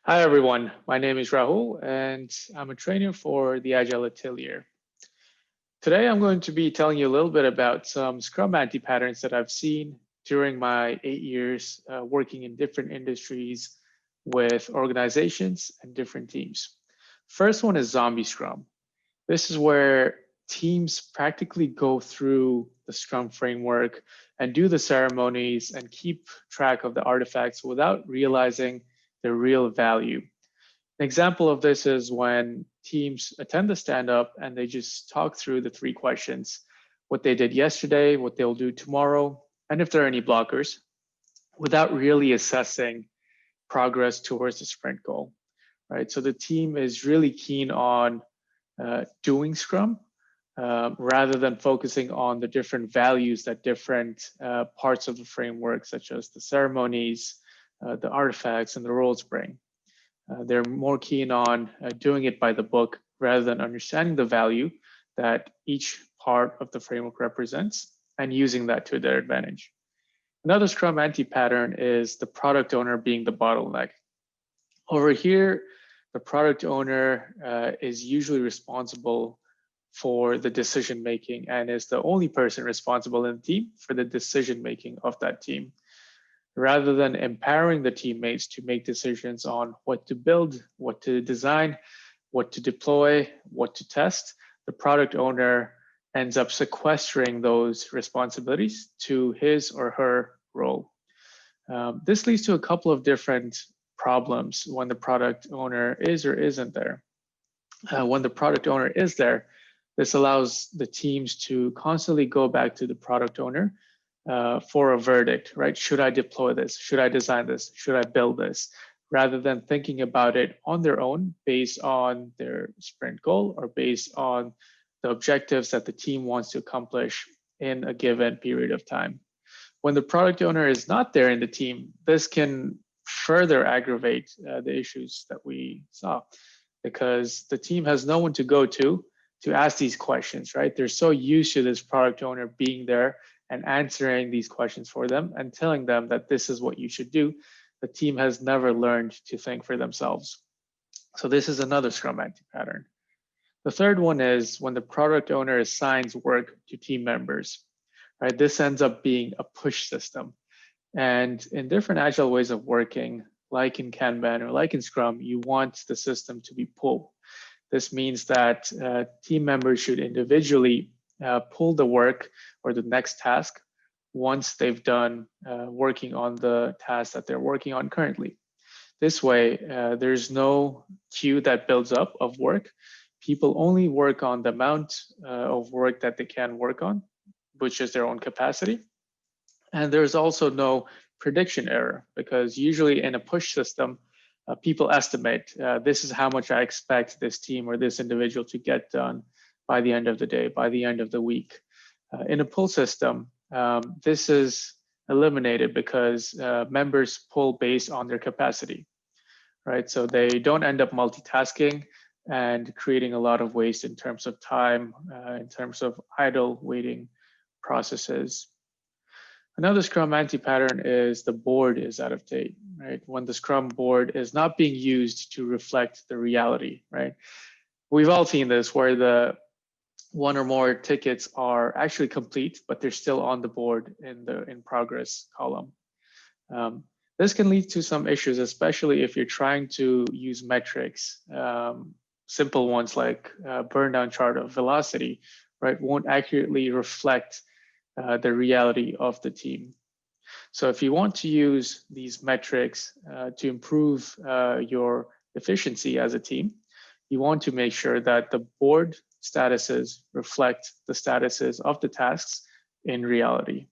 Hi, everyone. My name is Rahul, and I'm a trainer for the Agile Atelier. Today, I'm going to be telling you a little bit about some Scrum anti-patterns that I've seen during my 8 years working in different industries with organizations and different teams. First one is Zombie Scrum. This is where teams practically go through the Scrum framework and do the ceremonies and keep track of the artifacts without realizing their real value. An example of this is when teams attend the stand up and they just talk through the three questions: what they did yesterday, what they'll do tomorrow, and if there are any blockers, without really assessing progress towards the sprint goal, right? So the team is really keen on doing Scrum rather than focusing on the different values that different parts of the framework, such as the ceremonies, the artifacts, and the roles bring. They're more keen on doing it by the book rather than understanding the value that each part of the framework represents and using that to their advantage. Another Scrum anti-pattern is the product owner being the bottleneck. Over here, the product owner is usually responsible for the decision making and is the only person responsible in the team for the decision making of that team. Rather than empowering the teammates to make decisions on what to build, what to design, what to deploy, what to test, the product owner ends up sequestering those responsibilities to his or her role. This leads to a couple of different problems when the product owner is or isn't there. When the product owner is there, this allows the teams to constantly go back to the product owner for a verdict, right? Should I deploy this? Should I design this? Should I build this? Rather than thinking about it on their own based on their sprint goal or based on the objectives that the team wants to accomplish in a given period of time. When the product owner is not there in the team, this can further aggravate the issues that we saw because the team has no one to go to ask these questions, right? They're so used to this product owner being there and answering these questions for them and telling them that this is what you should do. The team has never learned to think for themselves. So this is another Scrum anti-pattern. The third one is when the product owner assigns work to team members, right? This ends up being a push system. And in different agile ways of working, like in Kanban or like in Scrum, you want the system to be pull. This means that team members should individually pull the work or the next task once they've done working on the task that they're working on currently. This way, there's no queue that builds up of work. People only work on the amount of work that they can work on, which is their own capacity. And there's also no prediction error because usually in a push system, people estimate this is how much I expect this team or this individual to get done by the end of the day, by the end of the week. In a pull system, this is eliminated because members pull based on their capacity, right? So they don't end up multitasking and creating a lot of waste in terms of time, in terms of idle waiting processes. Another Scrum anti-pattern is the board is out of date, right? When the Scrum board is not being used to reflect the reality, right? We've all seen this where the one or more tickets are actually complete, but they're still on the board in the in progress column. This can lead to some issues, especially if you're trying to use metrics. Simple ones like burn down chart of velocity, right, won't accurately reflect the reality of the team. So if you want to use these metrics to improve your efficiency as a team, you want to make sure that the board statuses reflect the statuses of the tasks in reality.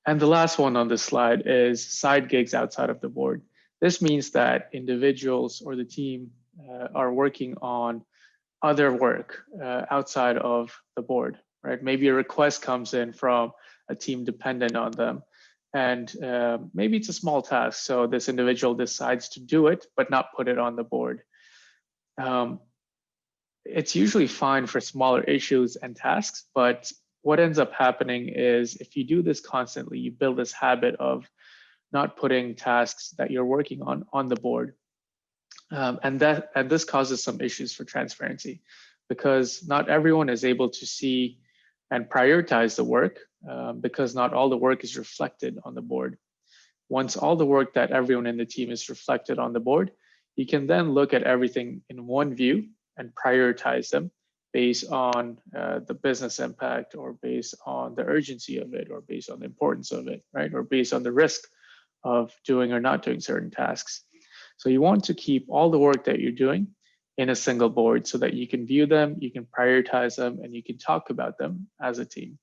And the last one on this slide is side gigs outside of the board. This means that individuals or the team are working on other work outside of the board, right? Maybe a request comes in from a team dependent on them, and maybe it's a small task. So this individual decides to do it, but not put it on the board. It's usually fine for smaller issues and tasks, but what ends up happening is if you do this constantly, you build this habit of not putting tasks that you're working on the board. And this causes some issues for transparency, because not everyone is able to see and prioritize the work, because not all the work is reflected on the board. Once all the work that everyone in the team is reflected on the board, you can then look at everything in one view and prioritize them based on the business impact, or based on the urgency of it, or based on the importance of it, right? Or based on the risk of doing or not doing certain tasks. So you want to keep all the work that you're doing in a single board so that you can view them, you can prioritize them, and you can talk about them as a team.